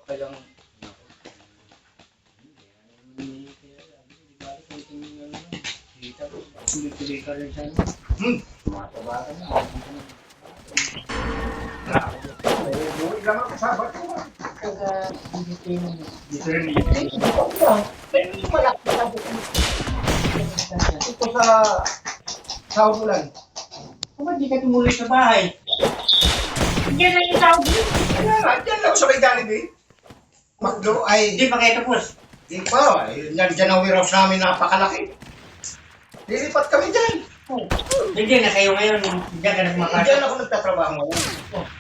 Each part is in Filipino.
kayang tuloy-tuloy ka rin siya. Mataba ka na. Buhay lang ang kasabat ko. Dito rin yung Pero yung malaki na ito sa Saudulan. kung hindi ka tumuloy sa bahay. Diyan na yung tawag yun. Kaya nga, dyan lang sa may Jollibee. Magdo ay, Hindi pa kayo tapos. di pa. Dyan ang warehouse namin napakalaki. Lilipat kami dyan. Hindi na kayo ngayon. Diyan ka na Dyan kumapasok. ako nagtatrabaho ngayon.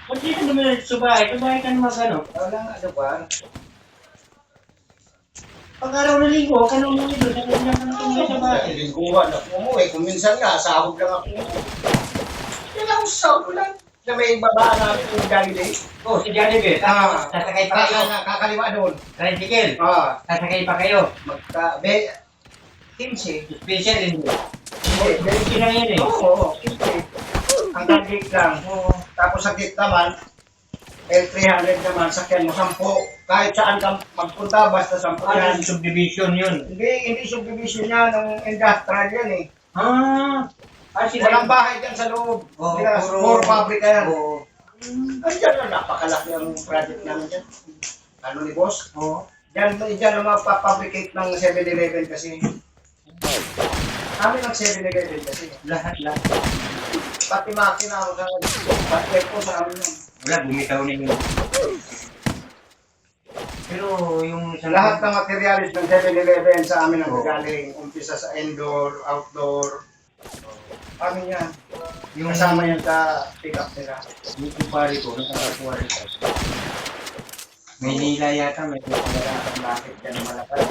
Kung dito naman sa bahay, sa bahay ka naman ano. Wala nga, ano ba? Pag araw na linggo, ka nung umuwi doon, sa kanya ka na tumuloy sa bahay. Lingguhan ako umuwi. Kung minsan nga, sahod lang ako. Yan ako sa Saudulan. Na may babaan namin yung Jollibee. Oh, si Jollibee. Sasakay pa kayo. Kakaliwa doon. Tricycle. Sasakay pa kayo. Magka... 15. Special hindi. Hindi, Hindi lang yan eh. Oo, 15. Hanggang gate lang. Tapos sa gate naman, L300 naman, sakyan mo 10. Kahit saan ka magpunta, basta 10 yan. Ano subdivision yun? Hindi subdivision yan, ng industrial yan eh. Sila Walang bahay dyan sa loob. Oo, Kaya, puro- more fabric yan. Oo. Ay, dyan na, napakalaki ang project namin dyan. Ano ni boss? Oo. Dyan ang mapapabricate ng 7-Eleven kasi. Kami ng 7-Eleven kasi. Lahat. Pati makina ako sa pati po sa amin yan. Wala, bumitaw na yun. Pero yung sa Lahat ng materialis ng 7-Eleven sa amin ang Oo. galing. Umpisa sa indoor, outdoor. Amin yan. yung Kasama yan sa pick-up nila. yung kumpare ko, nakakakuha rin kasi. May nila yata, may kumpara bakit ka na malapad.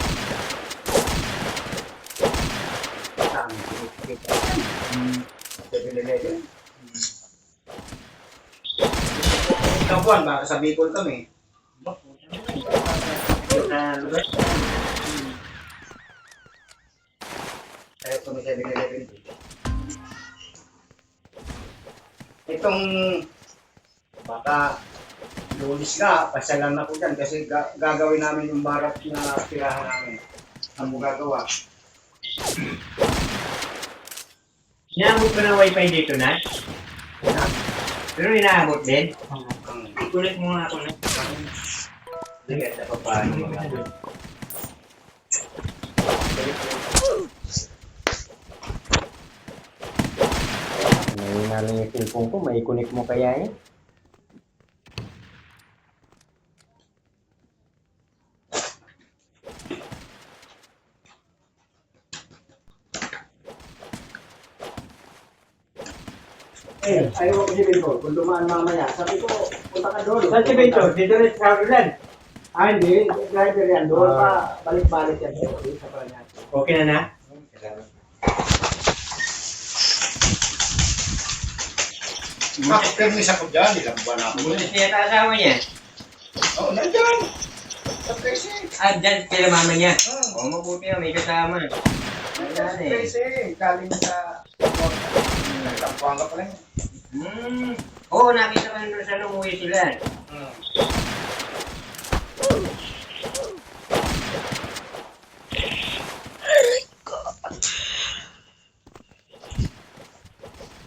Sa amin, pick-up. 7-Eleven. Isang buwan, baka sa Bicol kami. Na lugar. Kaya ito may 7-Eleven. Itong baka lulis ka, pasyalan na ko dyan kasi gagawin namin yung barak na tirahan namin. Ang gagawa. Inaabot ko ng wifi dito na? Pero inaabot din? Ang Ikulit mo nga ako na. ligat na papaano mga May nalang yung cellphone ko, may connect mo kaya yan? ayaw ko si Bento, kung dumaan mamaya. Sabi ko, punta ka doon. Saan si Bencho? Dito rin sa Saudulan. Hindi, driver yan. Doon pa, balik-balik yan. Sa Paranaque. Okay na na? Permis ako dyan, ilang buwan ako. Buti siya yata asawa niya. Oo, nandyan. Sa Presi. Dyan sila mama niya. Oo. Mabuti na, may kasama. Nandyan sa Presi. Galing sa... Nagtampuan ka pala yun. Oo, nakita ko nung sa umuwi sila.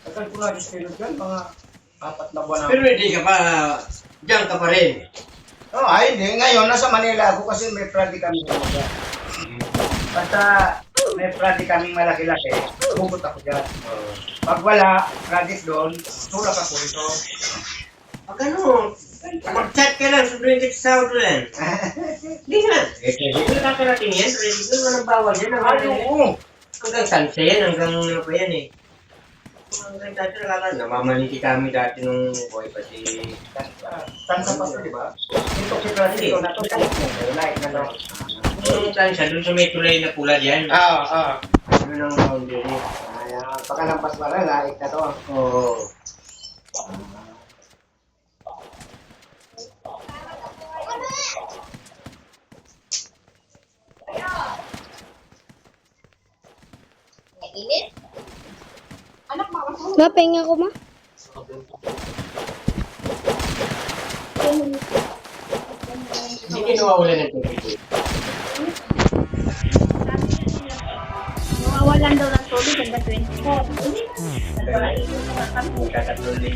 Tagal ko na dispilot yan, mga 4 na buwan Pero ako. hindi ka pa, dyan ka pa rin. Ay, hindi. Ngayon, nasa Manila ako kasi may project kami talaga. Basta may project kaming malaki-laki, hugot ako dyan. Pag wala, project doon, tulak ako ito. Pag ano, mag-chat ka lang, sunduin ka sa Saudulan. Hindi na. Hindi na kakarating yan, ready ko naman ang bawal yan. Hanggang sunset, hanggang ano pa yan eh. Hanggang dati namamaliti kami dati nung boy pa si... Tansa pa ito, di ba? Ito si project ito, natutulak mo. Like na lang. Yung tansa, dun sa may tulay na pula dyan. Ano nang boundary? Pakalampas pa lang, like na to. Oo. Mainit? Anak, makasama. Ma, pahinga ko, ma. Hindi Hindi nawawala ng tubig. Nawawalan daw ng tubig hanggang 24. Hindi na. Kung kakatuloy.